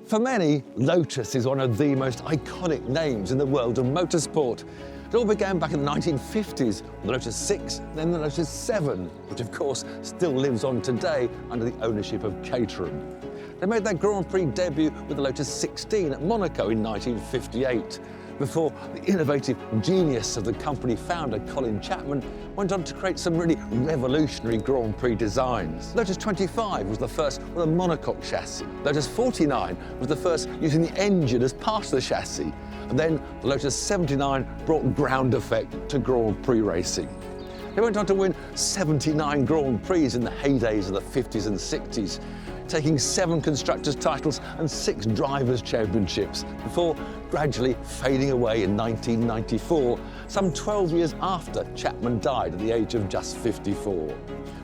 For many, Lotus is one of the most iconic names in the world of motorsport. It all began back in the 1950s with the Lotus 6, then the Lotus 7, which of course still lives on today under the ownership of Caterham. They made their Grand Prix debut with the Lotus 16 at Monaco in 1958, before the innovative genius of the company founder, Colin Chapman, went on to create some really revolutionary Grand Prix designs. Lotus 25 was the first with a monocoque chassis. Lotus 49 was the first using the engine as part of the chassis. And then the Lotus 79 brought ground effect to Grand Prix racing. They went on to win 79 Grand Prix in the heydays of the 50s and 60s, taking 7 constructors' titles and 6 drivers' championships, before gradually fading away in 1994, some 12 years after Chapman died at the age of just 54.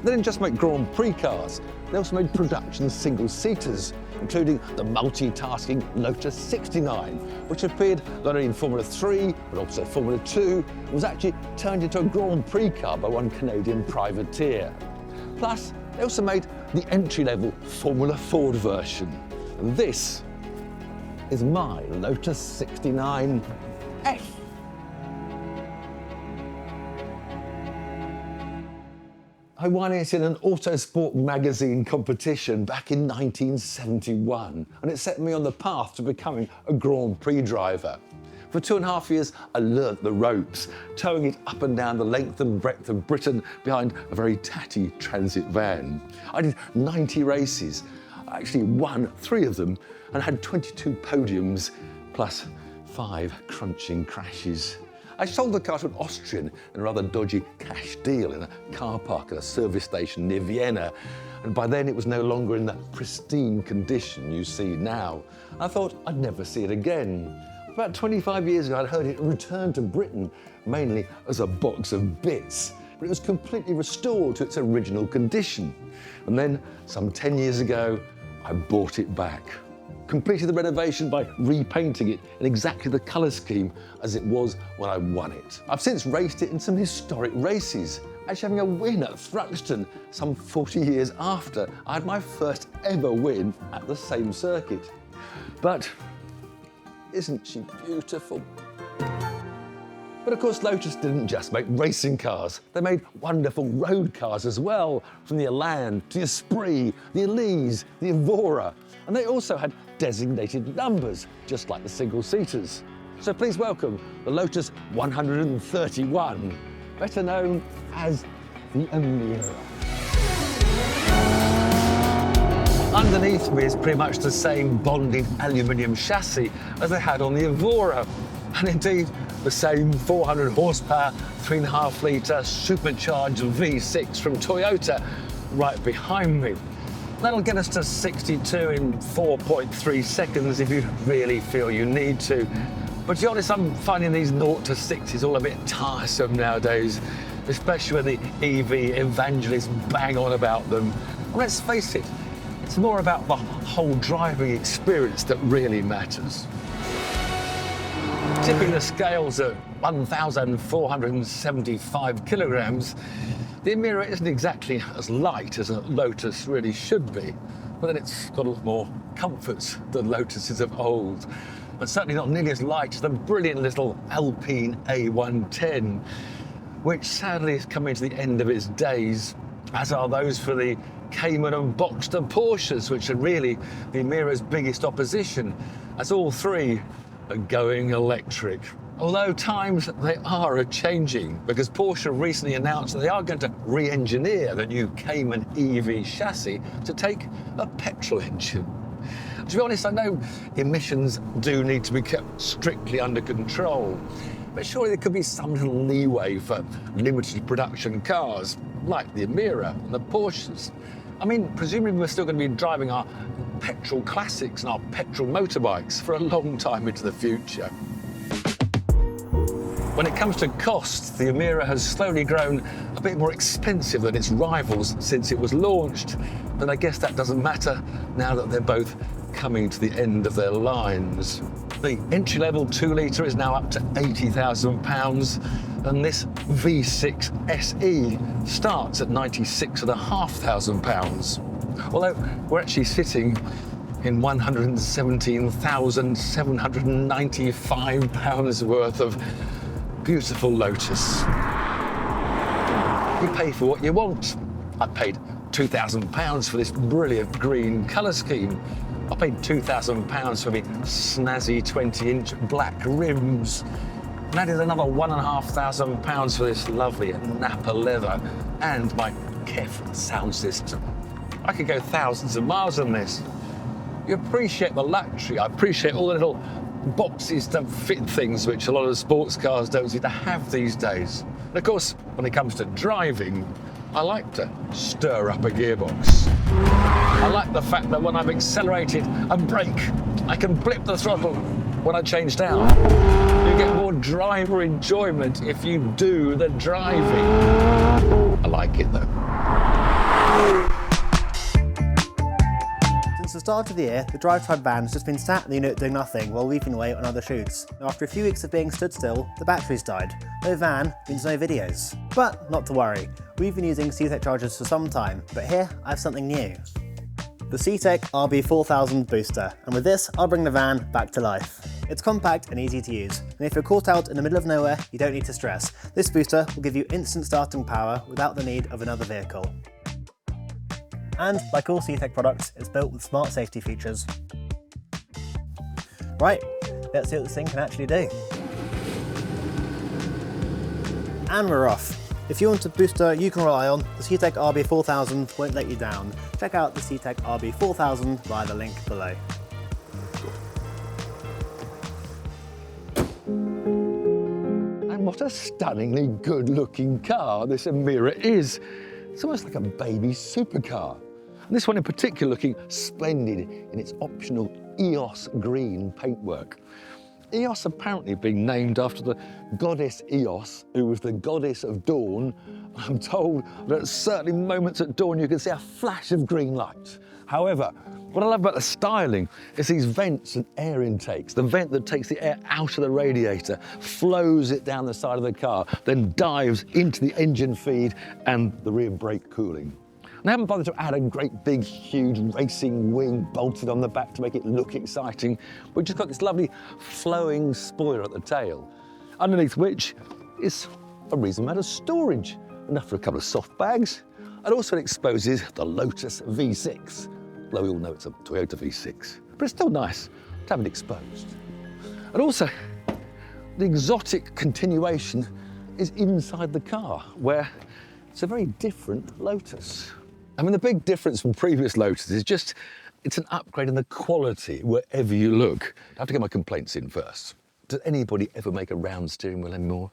They didn't just make Grand Prix cars, they also made production single-seaters, including the multitasking Lotus 69, which appeared not only in Formula 3, but also Formula 2, and was actually turned into a Grand Prix car by one Canadian privateer. Plus, they also made the entry-level Formula Ford version. And this is my Lotus 69F. I won it in an Autosport magazine competition back in 1971, and it set me on the path to becoming a Grand Prix driver. For 2.5 years, I learnt the ropes, towing it up and down the length and breadth of Britain behind a very tatty transit van. I did 90 races. I actually won 3 of them and had 22 podiums, plus 5 crunching crashes. I sold the car to an Austrian in a rather dodgy cash deal in a car park at a service station near Vienna, and by then it was no longer in the pristine condition you see now. I thought I'd never see it again. About 25 years ago, I'd heard it return to Britain, mainly as a box of bits, but it was completely restored to its original condition. And then, some 10 years ago, I bought it back. Completed the renovation by repainting it in exactly the colour scheme as it was when I won it. I've since raced it in some historic races, actually having a win at Thruxton some 40 years after I had my first ever win at the same circuit. But isn't she beautiful? But of course, Lotus didn't just make racing cars. They made wonderful road cars as well, from the Elan to the Esprit, the Elise, the Evora. And they also had designated numbers, just like the single-seaters. So please welcome the Lotus 131, better known as the Emira. Underneath me is pretty much the same bonded aluminium chassis as they had on the Evora, and indeed the same 400 horsepower, 3.5 litre supercharged V6 from Toyota right behind me. That'll get us to 62 in 4.3 seconds if you really feel you need to. But to be honest, I'm finding these 0 to 60s all a bit tiresome nowadays, especially when the EV evangelists bang on about them. Well, let's face it, it's more about the whole driving experience that really matters. Tipping the scales at 1,475 kilograms, the Emira isn't exactly as light as a Lotus really should be, but then it's got a lot more comforts than Lotuses of old, but certainly not nearly as light as the brilliant little Alpine A110, which sadly is coming to the end of its days, as are those for the Cayman and Boxster Porsches, which are really the Emira's biggest opposition, as all 3 are going electric. Although times, they are a-changing, because Porsche recently announced that they are going to re-engineer the new Cayman EV chassis to take a petrol engine. To be honest, I know emissions do need to be kept strictly under control, but surely there could be some little leeway for limited production cars, like the Emira and the Porsches. I mean, presumably we're still going to be driving our petrol classics and our petrol motorbikes for a long time into the future. When it comes to cost, the Emira has slowly grown a bit more expensive than its rivals since it was launched, but I guess that doesn't matter now that they're both coming to the end of their lines. The entry-level 2-litre is now up to £80,000, and this V6 SE starts at £96,500. Although we're actually sitting in £117,795 worth of beautiful Lotus. You pay for what you want. I paid £2,000 for this brilliant green colour scheme. I paid £2,000 for me snazzy 20-inch black rims. And added another £1,500 for this lovely Napa leather and my careful sound system. I could go thousands of miles on this. You appreciate the luxury. I appreciate all the little boxes to fit things which a lot of sports cars don't seem to have these days. And of course, when it comes to driving, I like to stir up a gearbox. I like the fact that when I've accelerated and brake, I can blip the throttle when I change down. You get more driver enjoyment if you do the driving. I like it though. Since the start of the year, the DRIVETRIBE van has just been sat in the unit doing nothing while weeping away on other shoots. Now, after a few weeks of being stood still, the batteries died. No van means no videos. But not to worry, we've been using CTEK chargers for some time, but here I have something new. The CTEK RB 4000 booster, and with this I'll bring the van back to life. It's compact and easy to use, and if you're caught out in the middle of nowhere, you don't need to stress. This booster will give you instant starting power without the need of another vehicle. And like all CTEK products, it's built with smart safety features. Right, let's see what this thing can actually do. And we're off. If you want a booster you can rely on, the CTEK RB 4000 won't let you down. Check out the CTEK RB 4000 via the link below. And what a stunningly good-looking car this Emira is. It's almost like a baby supercar. And this one in particular looking splendid in its optional EOS green paintwork. EOS apparently being named after the goddess Eos, who was the goddess of dawn. I'm told that at certain moments at dawn you can see a flash of green light. However, what I love about the styling is these vents and air intakes. The vent that takes the air out of the radiator, flows it down the side of the car, then dives into the engine feed and the rear brake cooling. And I haven't bothered to add a great big huge racing wing bolted on the back to make it look exciting. We've just got this lovely flowing spoiler at the tail, underneath which is a reasonable amount of storage, enough for a couple of soft bags, and also it exposes the Lotus V6. Although we all know it's a Toyota V6, but it's still nice to have it exposed. And also, the exotic continuation is inside the car, where it's a very different Lotus. I mean, the big difference from previous Lotus is just, it's an upgrade in the quality wherever you look. I have to get my complaints in first. Does anybody ever make a round steering wheel anymore?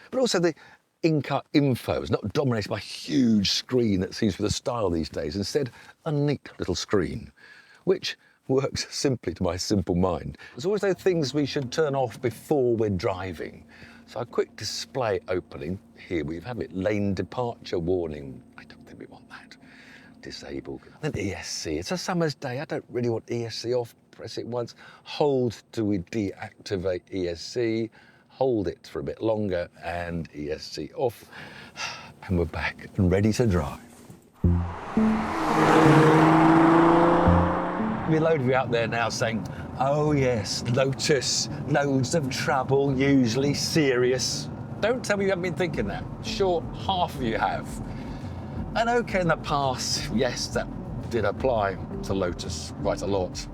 But also the in-car info is not dominated by a huge screen that seems to be the style these days. Instead, a neat little screen, which works simply to my simple mind. There's always those things we should turn off before we're driving. So a quick display opening. Here we have it, lane departure warning. I don't think we want that. Disable. Then ESC. It's a summer's day. I don't really want ESC off. Press it once. Hold till we deactivate ESC. Hold it for a bit longer and ESC off. And we're back and ready to drive. There'll be a load of you out there now saying, oh yes, Lotus, loads of trouble, usually serious. Don't tell me you haven't been thinking that. Sure, half of you have. And okay, in the past, yes, that did apply to Lotus quite a lot.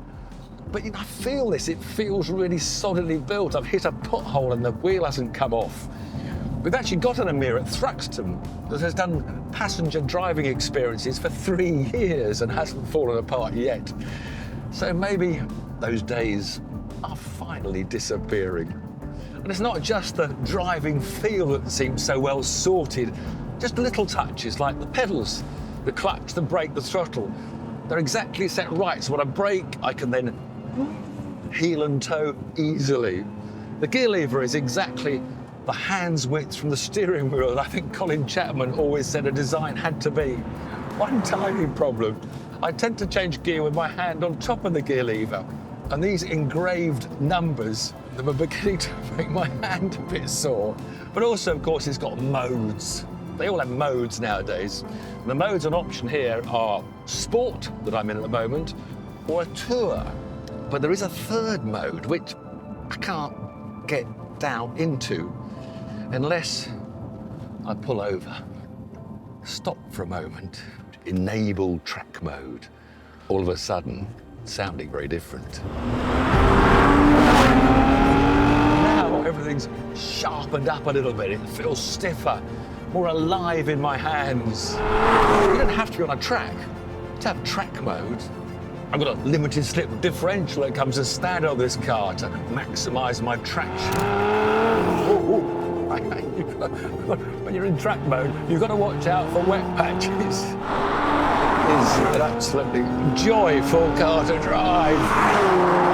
But you know, I feel this, it feels really solidly built. I've hit a pothole and the wheel hasn't come off. We've actually got an Emira at Thruxton that has done passenger driving experiences for 3 years and hasn't fallen apart yet. So maybe those days are finally disappearing. And it's not just the driving feel that seems so well sorted, just little touches like the pedals, the clutch, the brake, the throttle. They're exactly set right, so when I brake, I can then heel and toe easily. The gear lever is exactly the hand's width from the steering wheel that I think Colin Chapman always said a design had to be. One tiny problem. I tend to change gear with my hand on top of the gear lever, and these engraved numbers that were beginning to make my hand a bit sore. But also, of course, it's got modes. They all have modes nowadays. The modes on option here are Sport, that I'm in at the moment, or a tour. But there is a third mode, which I can't get down into unless I pull over, stop for a moment, enable track mode. All of a sudden, sounding very different. Now everything's sharpened up a little bit. It feels stiffer, more alive in my hands. You don't have to be on a track to have track mode. I've got a limited slip differential that comes as standard on this car to maximise my traction. When you're in track mode, you've got to watch out for wet patches. It's an absolutely joyful car to drive.